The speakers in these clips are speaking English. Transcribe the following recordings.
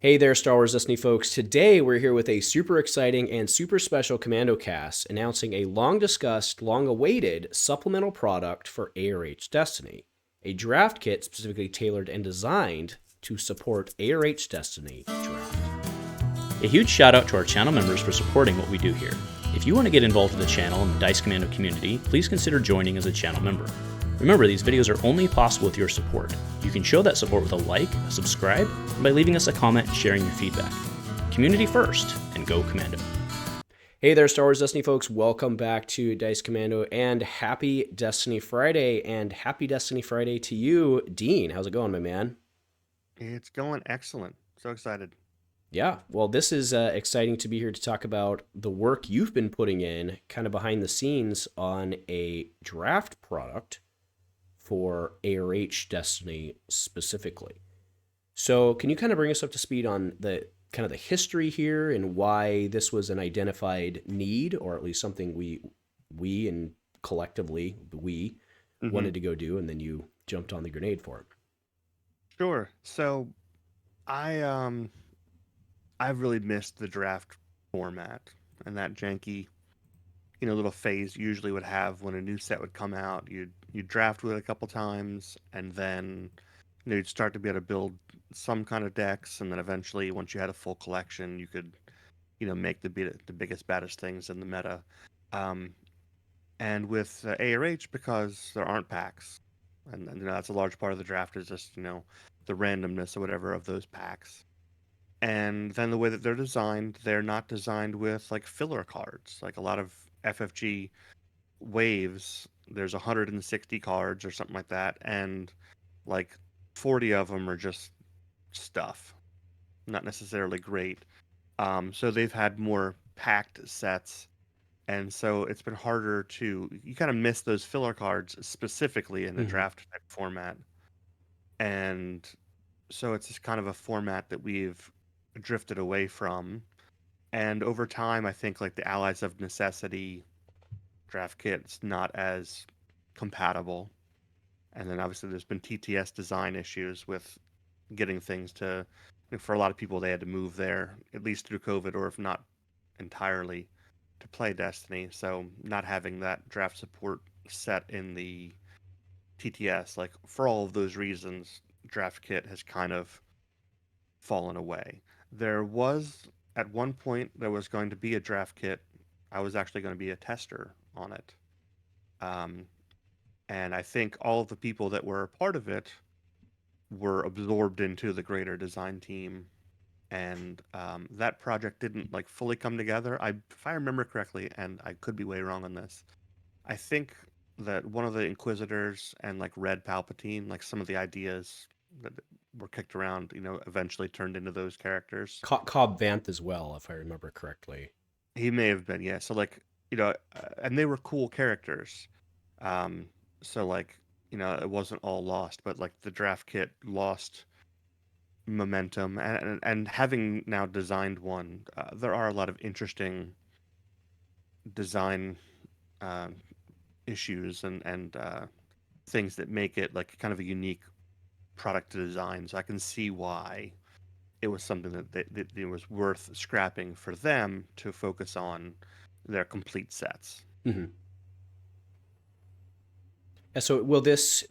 Hey there, Star Wars Destiny folks. Today we're here with a super exciting and super special Commando cast announcing a long discussed, long awaited supplemental product for ARH Destiny. A draft kit specifically tailored and designed to support ARH Destiny draft. A huge shout out to our channel members for supporting what we do here. If you want to get involved with the channel and the Dice Commando community, please consider joining as a channel member. Remember, these videos are only possible with your support. You can show that support with a like, a subscribe, and by leaving us a comment and sharing your feedback. Community first, and go Commando. Hey there, Star Wars Destiny folks. Welcome back to Dice Commando and happy Destiny Friday. And happy Destiny Friday to you, Dean. How's it going, my man? It's going excellent. So excited. Yeah, well, this is exciting to be here to talk about the work you've been putting in kind of behind the scenes on a draft product for ARH Destiny specifically. So, can you kind of bring us up to speed on the kind of the history here and why this was an identified need, or at least something we and collectively we hmm wanted to go do, and then you jumped on the grenade for it? Sure. So I I've really missed the draft format and that janky, little phase you usually would have when a new set would come out. You'd draft with it a couple times and then you'd start to be able to build some kind of decks, and then eventually once you had a full collection, you could, make the biggest baddest things in the meta. Um and with ARH, because there aren't packs, and that's a large part of the draft is just the randomness or whatever of those packs. And then the way that they're not designed with like filler cards. Like a lot of FFG waves, there's 160 cards or something like that, and like 40 of them are just stuff, not necessarily great. So they've had more packed sets, and so it's been harder to you kind of miss those filler cards specifically in a Mm-hmm. draft type format. And so it's just kind of a format that we've drifted away from. And over time, I think like the Allies of Necessity draft kit's not as compatible. And then obviously there's been TTS design issues with getting things to, for a lot of people, they had to move there, at least through COVID, or if not entirely, to play Destiny. So not having that draft support set in the TTS, like for all of those reasons, draft kit has kind of fallen away. There was at one point there was going to be a draft kit. I was actually going to be a tester on it. Um, and I think all of the people that were a part of it were absorbed into the greater design team, and that project didn't like fully come together. If I remember correctly, and I could be way wrong on this, I think that one of the Inquisitors and like Red Palpatine, like some of the ideas that were kicked around, eventually turned into those characters. Cobb Vanth as well, if I remember correctly. He may have been, yeah. So like, and they were cool characters. Um, so like, it wasn't all lost, but like the draft kit lost momentum, and having now designed one, there are a lot of interesting design um, issues and things that make it like kind of a unique product to design. So I can see why it was something that it was worth scrapping for them to focus on their complete sets. Mm-hmm. And so, will this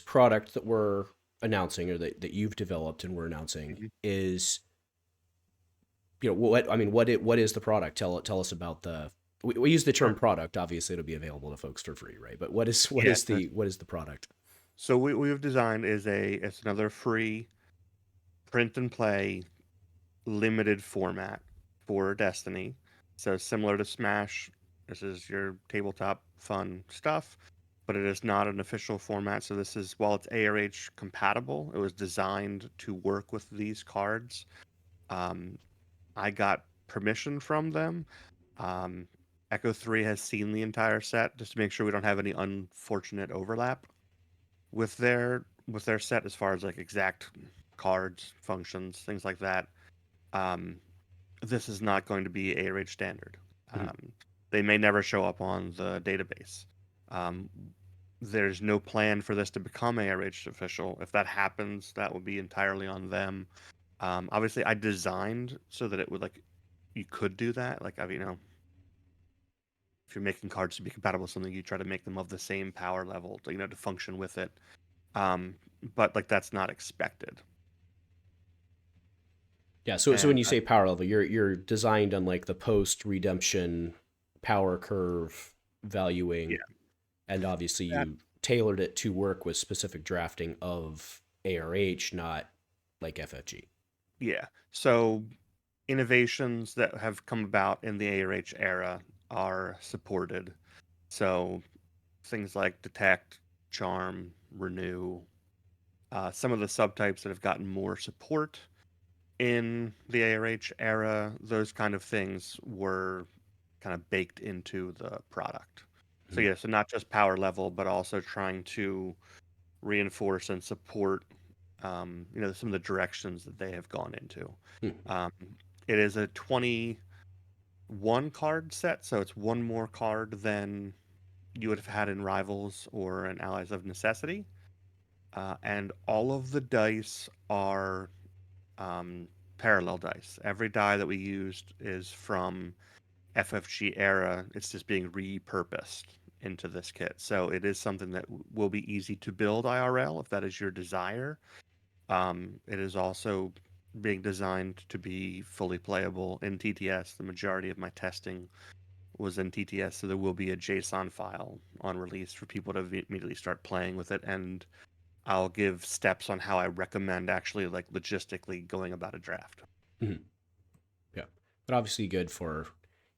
product that we're announcing, or that you've developed and we're announcing, Mhm. is, what I mean, what is the product? Tell us about the. We use the term Sure. product. Obviously, it'll be available to folks for free, right? But Yeah. what is the product? So we've designed it's another free print and play limited format for Destiny. So similar to Smash, this is your tabletop fun stuff, but it is not an official format. So this is, while it's ARH compatible, it was designed to work with these cards. Um, I got permission from them. Um, Echo 3 has seen the entire set just to make sure we don't have any unfortunate overlap with their set as far as like exact cards, functions, things like that. Um, this is not going to be ARH standard. Mhm. They may never show up on the database. Um, there's no plan for this to become ARH official. If that happens, that would be entirely on them. Obviously, I designed so that it would like you could do that. Like, if you're making cards to be compatible with something, you try to make them of the same power level, to function with it. Um, but like that's not expected. Yeah. So when And you say power level, you're designed on like the post redemption power curve valuing, yeah, and obviously that, you tailored it to work with specific drafting of ARH, not like FFG. yeah. So innovations that have come about in the ARH era are supported. So things like detect, charm, renew, some of the subtypes that have gotten more support in the ARH era, those kind of things were kind of baked into the product. So Mhm. yeah, so not just power level, but also trying to reinforce and support, some of the directions that they have gone into. Mhm. Um, it is a 21 card set, so it's one more card than you would have had in Rivals or in Allies of Necessity. And all of the dice are um, parallel dice. Every die that we used is from FFG era. It's just being repurposed into this kit. So it is something that will be easy to build IRL if that is your desire. It is also being designed to be fully playable in TTS. The majority of my testing was in TTS, so there will be a JSON file on release for people to immediately start playing with it. And I'll give steps on how I recommend actually like logistically going about a draft. Mhm. Yeah, but obviously good for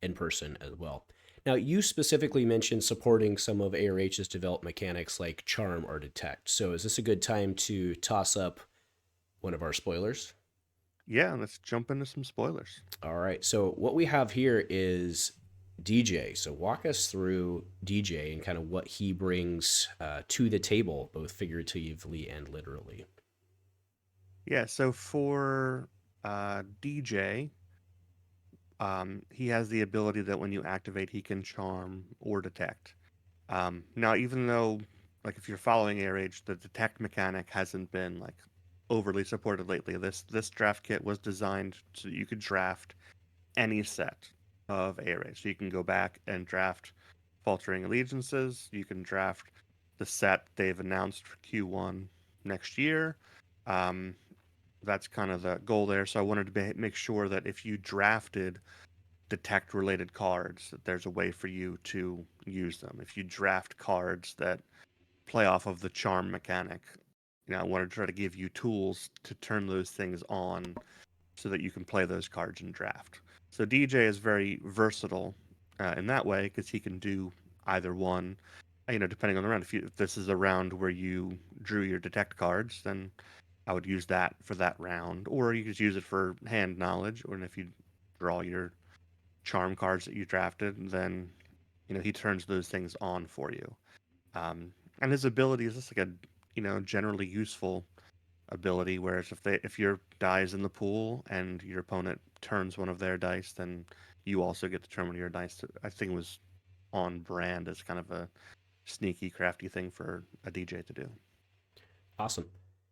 in person as well. Now, you specifically mentioned supporting some of ARH's developed mechanics like charm or detect. So, is this a good time to toss up one of our spoilers? Yeah, let's jump into some spoilers. All right. So, what we have here is DJ. So, walk us through DJ and kind of what he brings to the table, both figuratively and literally. Yeah, so for DJ, he has the ability that when you activate, he can charm or detect. Now, even though, like, if you're following ARH, the detect mechanic hasn't been like overly supported lately. This draft kit was designed so that you could draft any set of ARH. So you can go back and draft Faltering Allegiances. You can draft the set they've announced for Q1 next year. Um, that's kind of the goal there. So I wanted to make sure that if you drafted detect related cards, that there's a way for you to use them. If you draft cards that play off of the charm mechanic, I want to try to give you tools to turn those things on so that you can play those cards in draft. So DJ is very versatile in that way because he can do either one. Depending on the round. If this is a round where you drew your detect cards, then I would use that for that round, or you could use it for hand knowledge. Or if you draw your charm cards that you drafted, then he turns those things on for you. Um, and his ability is just like a generally useful ability. Whereas if your die is in the pool and your opponent turns one of their dice, then you also get to turn one of your dice. I think it was on brand as kind of a sneaky, crafty thing for a DJ to do. Awesome.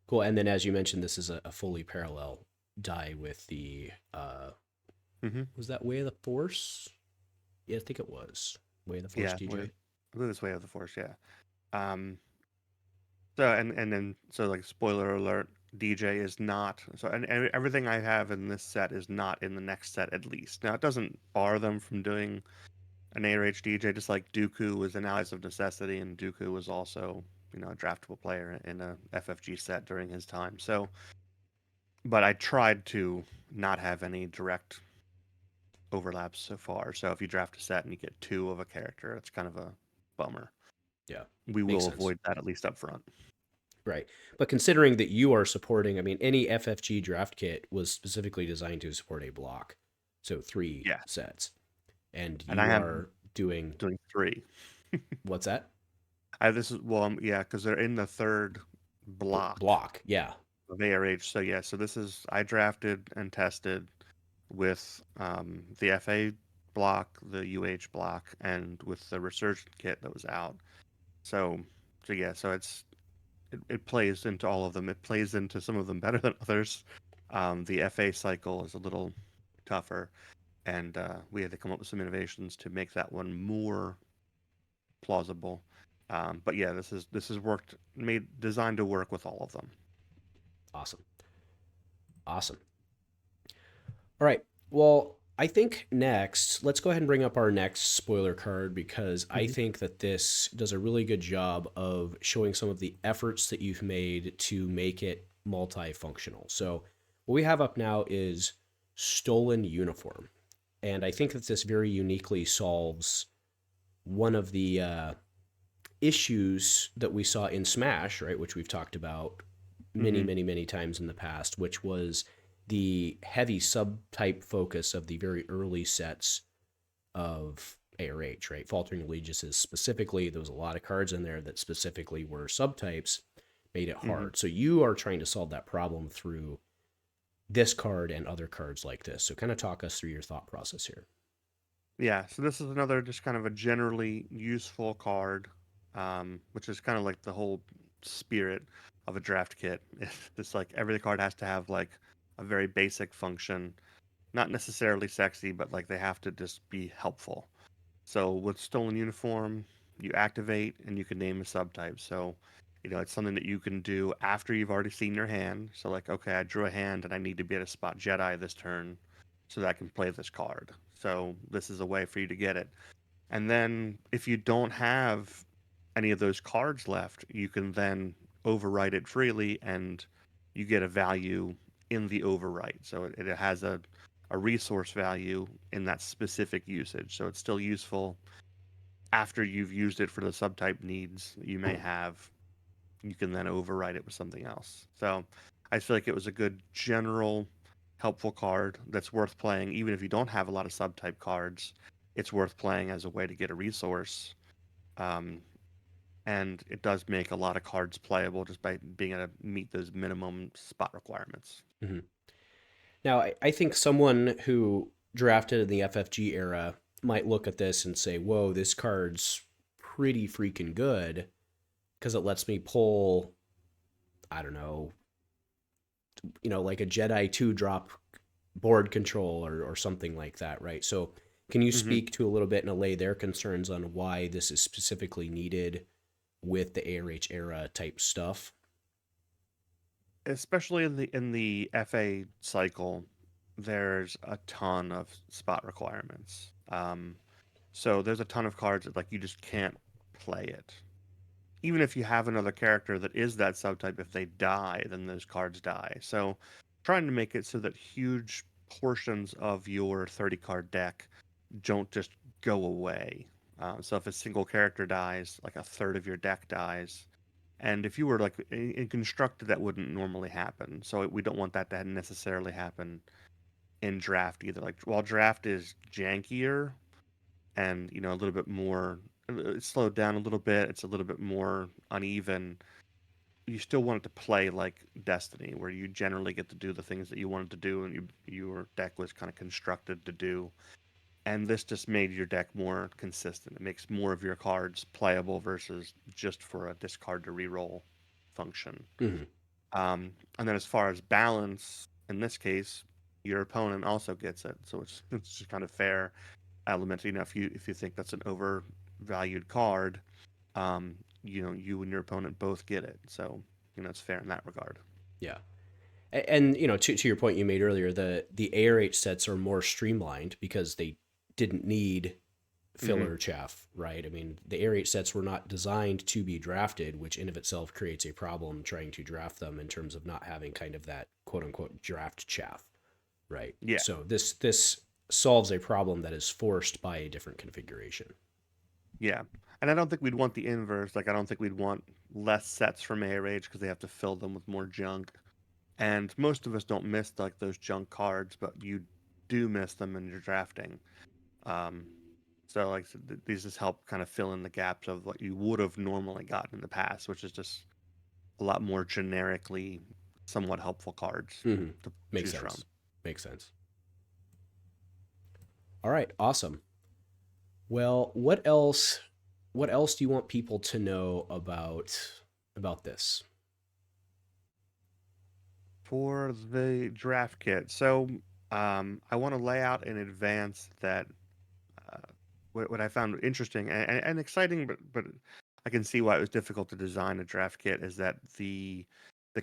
Cool. And then, as you mentioned, this is a fully parallel die with the, Hmm. was that Way of the Force? Yeah, I think it was Way of the Force Yeah, DJ. I believe it's Way of the Force. Yeah. Um, so like spoiler alert, DJ is not so and everything I have in this set is not in the next set at least. Now it doesn't bar them from doing an ARH DJ, just like Dooku was in Allies of Necessity, and Dooku was also a draftable player in a FFG set during his time. So, but I tried to not have any direct overlaps so far. So if you draft a set and you get two of a character, it's kind of a bummer. Yeah, We makes will sense. avoid that at least up front. Right. But considering that you are supporting, I mean, any FFG draft kit was specifically designed to support a block. So three Yeah, sets. And and I you am are doing, doing three. what's that? This is well, yeah, because they're in the third block Block. Yeah. of ARH. So yeah, so this is I drafted and tested with the FA block, the UH block, and with the Resurgent kit that was out. So, so yeah, so it plays into all of them. It plays into some of them better than others. The FA cycle is a little tougher, and we had to come up with some innovations to make that one more plausible. But yeah, this is designed to work with all of them. Awesome. Awesome. All right. Well, I think next, let's go ahead and bring up our next spoiler card because I think that this does a really good job of showing some of the efforts that you've made to make it multifunctional. So, what we have up now is Stolen Uniform. And I think that this very uniquely solves one of the issues that we saw in Smash, right, which we've talked about many times in the past, which was the heavy subtype focus of the very early sets of ARH, right? Faltering Allegiances specifically, there was a lot of cards in there that specifically were subtypes, made it hard. So you are trying to solve that problem through this card and other cards like this. So kind of talk us through your thought process here. Yeah, so this is another just kind of a generally useful card, which is kind of like the whole spirit of a draft kit. It's like every card has to have like a very basic function, not necessarily sexy, but like they have to just be helpful. So with Stolen Uniform, you activate and you can name a subtype. So, it's something that you can do after you've already seen your hand. So like, okay, I drew a hand and I need to be able to spot Jedi this turn so that I can play this card. So this is a way for you to get it. And then if you don't have any of those cards left, you can then overwrite it freely and you get a value in the overwrite. So it has a resource value in that specific usage. So it's still useful after you've used it for the subtype needs that you may have. You can then overwrite it with something else. So I feel like it was a good general helpful card that's worth playing. Even if you don't have a lot of subtype cards, it's worth playing as a way to get a resource. And it does make a lot of cards playable just by being able to meet those minimum spot requirements. Mm-hmm. Now, I think someone who drafted in the FFG era might look at this and say, whoa, this card's pretty freaking good because it lets me pull, I don't know, like a Jedi 2 drop board control or something like that, right? So can you speak to a little bit and allay their concerns on why this is specifically needed with the ARH era type stuff? Especially in the FA cycle, there's a ton of spot requirements. So there's a ton of cards that like you just can't play it. Even if you have another character that is that subtype, if they die, then those cards die. So trying to make it so that huge portions of your 30 card deck don't just go away. So if a single character dies, like a third of your deck dies. And if you were like in constructed, that wouldn't normally happen. So we don't want that to necessarily happen in draft either. Like while draft is jankier and a little bit more, it's slowed down a little bit. It's a little bit more uneven. You still want it to play like Destiny, where you generally get to do the things that you wanted to do, and your deck was kind of constructed to do. And this just made your deck more consistent. It makes more of your cards playable versus just for a discard to reroll function. Mm-hmm. And then as far as balance, in this case, your opponent also gets it, so it's just kind of fair element. If you think that's an overvalued card, you and your opponent both get it. So it's fair in that regard. Yeah. And to your point you made earlier, the ARH sets are more streamlined because they didn't need filler chaff, right? I mean, the ARH sets were not designed to be drafted, which in of itself creates a problem trying to draft them in terms of not having kind of that quote unquote draft chaff, right? Yeah. So this solves a problem that is forced by a different configuration. Yeah. And I don't think we'd want the inverse. Like, I don't think we'd want less sets from ARH because they have to fill them with more junk. And most of us don't miss like those junk cards, but you do miss them in your drafting. So like these just help kind of fill in the gaps of what you would have normally gotten in the past, which is just a lot more generically somewhat helpful cards to Makes choose sense. from. Makes sense. All right, awesome. Well, what else do you want people to know about this? For the draft kit, so I want to lay out in advance that uh, what I found interesting and exciting, but I can see why it was difficult to design a draft kit is that the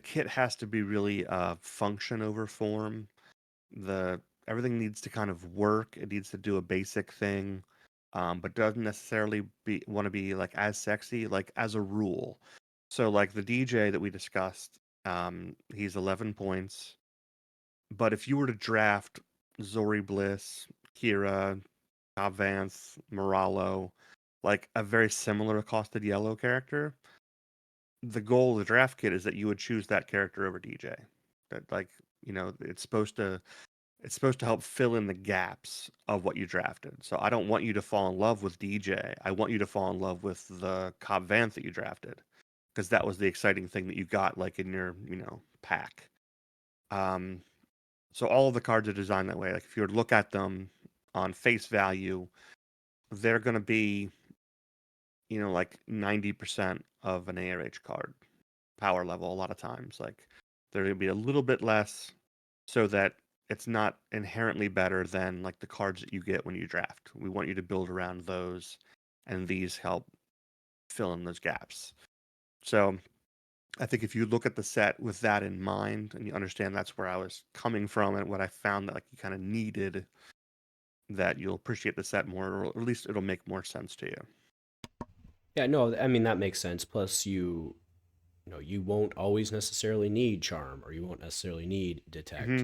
kit has to be really function over form. The Everything needs to kind of work. It needs to do a basic thing, but doesn't necessarily want to be like as sexy, like as a rule. So like the DJ that we discussed, he's 11 points. But if you were to draft Zori Bliss, Kira, Cobb Vanth, Moralo, like a very similar costed yellow character, the goal of the draft kit is that you would choose that character over DJ. That like, it's supposed to help fill in the gaps of what you drafted. So I don't want you to fall in love with DJ. I want you to fall in love with the Cobb Vanth that you drafted. Because that was the exciting thing that you got like in your, pack. Um, So all of the cards are designed that way. Like if you were to look at them on face value, they're going to be, like 90% of an ARH card power level a lot of times. Like they're going to be a little bit less so that it's not inherently better than like the cards that you get when you draft. We want you to build around those, and these help fill in those gaps. So I think if you look at the set with that in mind and you understand that's where I was coming from and what I found that like you kind of needed, that you'll appreciate the set more, or at least it'll make more sense to you. Yeah, no, I mean that makes sense. Plus, you won't always necessarily need charm, or you won't necessarily need detect. Hmm.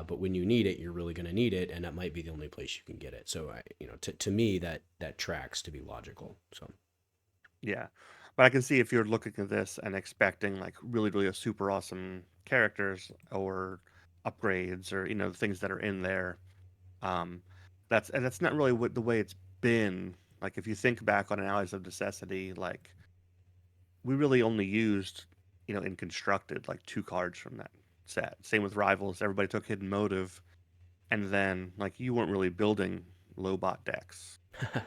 But when you need it, you're really going to need it, and that might be the only place you can get it. So, to me, that tracks to be logical. So, Yeah. But I can see if you're looking at this and expecting like really, really a super awesome characters or upgrades or, things that are in there. Um, that's not really what the way it's been. Like if you think back on an Allies of Necessity, like we really only used, in constructed like two cards from that set. Same with Rivals. Everybody took Hidden Motive, and then like you weren't really building Lobot decks.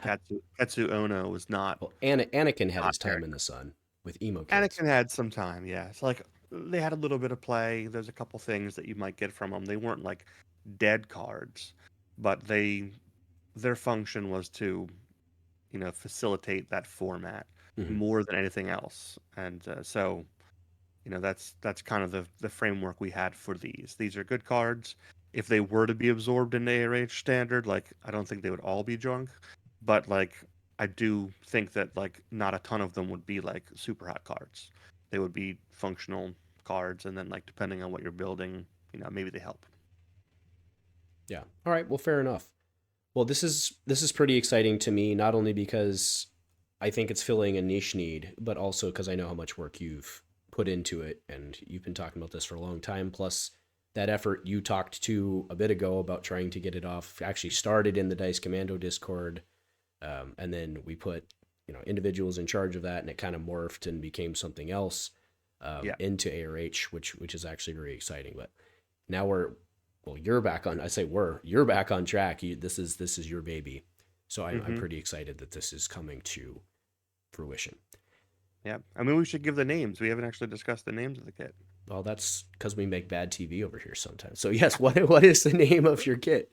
Katsu Ono was not well, Anakin had not his there. time in the sun with emo kids. Anakin had some time, yeah. It's like they had a little bit of play. There's a couple things that you might get from them. They weren't like dead cards, but their function was to, facilitate that format Hmm. more than anything else. And so, that's kind of the framework we had for these. These are good cards. If they were to be absorbed in ARH standard, like I don't think they would all be junk, but like I do think that like not a ton of them would be like super hot cards. They would be functional cards, and then like depending on what you're building, maybe they help. Yeah. All right. Well, fair enough. Well, this is pretty exciting to me, not only because I think it's filling a niche need, but also because I know how much work you've put into it, and you've been talking about this for a long time. Plus, that effort you talked to a bit ago about trying to get it off actually started in the Dice Commando Discord, and then we put individuals in charge of that, and it kind of morphed and became something else Yeah. into ARH, which is actually very exciting. But now you're back on. I say you're back on track. This is your baby, so I'm Hmm. pretty excited that this is coming to fruition. Yeah. I mean, we should give the names. We haven't actually discussed the names of the kit. Well, that's because we make bad TV over here sometimes. So yes, what is the name of your kit?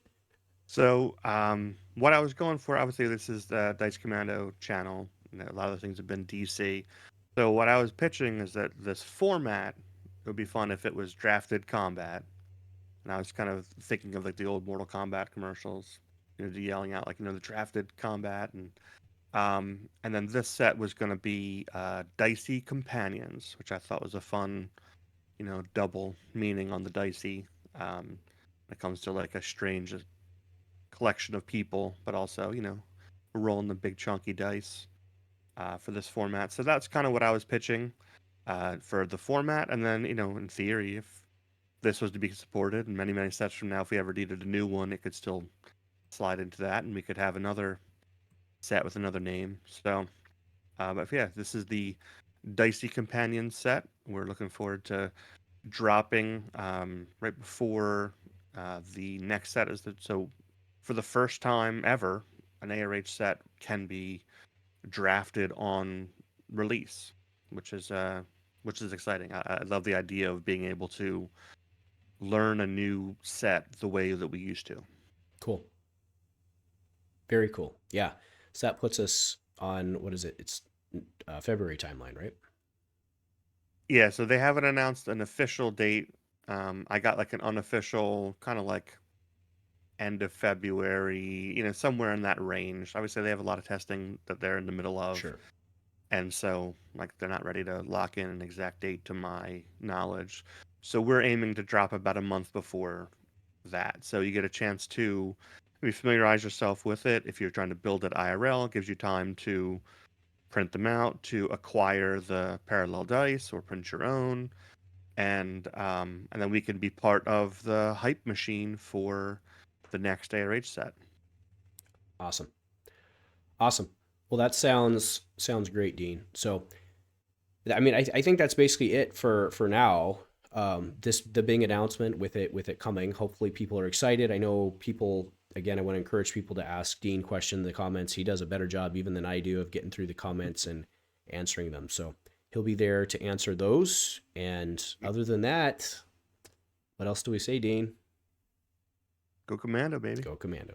So, what I was going for, obviously, this is the Dice Commando channel. A lot of the things have been DC. So, what I was pitching is that this format, it would be fun if it was drafted combat. And I was kind of thinking of like the old Mortal Kombat commercials, yelling out like, the drafted combat. And then this set was going to be Dicey Companions, which I thought was a fun, double meaning on the dicey. When it comes to like a strange collection of people, but also, we're rolling the big chunky dice for this format. So that's kind of what I was pitching for the format. And then, in theory, if this was to be supported and many, many sets from now, if we ever needed a new one, it could still slide into that and we could have another set with another name. So, but yeah, this is the Dicey Companion set. We're looking forward to dropping right before the next set is so for the first time ever, an ARH set can be drafted on release, which is which is exciting. I love the idea of being able to learn a new set the way that we used to. Cool. Very cool. Yeah. So that puts us on, what is it? It's February timeline, right? Yeah, so they haven't announced an official date. I got like an unofficial kind of like end of February, somewhere in that range. Obviously, they have a lot of testing that they're in the middle of. Sure. And so, like, they're not ready to lock in an exact date to my knowledge. So we're aiming to drop about a month before that. So you get a chance to maybe familiarize yourself with it. If you're trying to build it IRL, it gives you time to print them out, to acquire the parallel dice or print your own. And then we can be part of the hype machine for the next ARH set. Awesome. Awesome. Well, that sounds great, Dean. So, I mean, I think that's basically it for now. The big announcement with it coming. Hopefully, people are excited. I know people. Again, I want to encourage people to ask Dean questions in the comments. He does a better job even than I do of getting through the comments and answering them. So he'll be there to answer those. And other than that, what else do we say, Dean? Go Commando, baby. Go Commando.